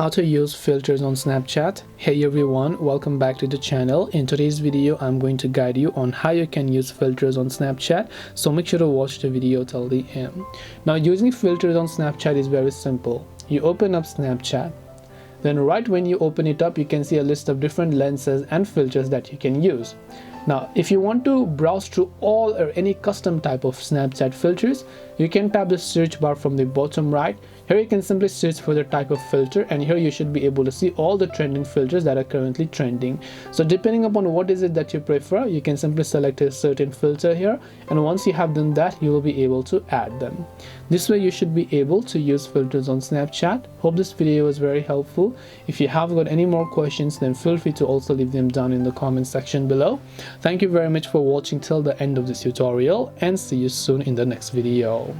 how to use filters on Snapchat. Hey everyone, welcome back to the channel. In today's video I'm going to guide you on how you can use filters on Snapchat, so make sure to watch the video till the end. Now, using filters on Snapchat is very simple. You open up Snapchat, then right when you open it up you can see a list of different lenses and filters that you can use. Now, if you want to browse through all or any custom type of Snapchat filters, you can tap the search bar from the bottom right. Here you can simply search for the type of filter, and here you should be able to see all the trending filters that are currently trending. So depending upon what is it that you prefer, you can simply select a certain filter here, and once you have done that, you will be able to add them. This way you should be able to use filters on Snapchat. Hope this video was very helpful. If you have got any more questions, then feel free to also leave them down in the comment section below. Thank you very much for watching till the end of this tutorial, and see you soon in the next video.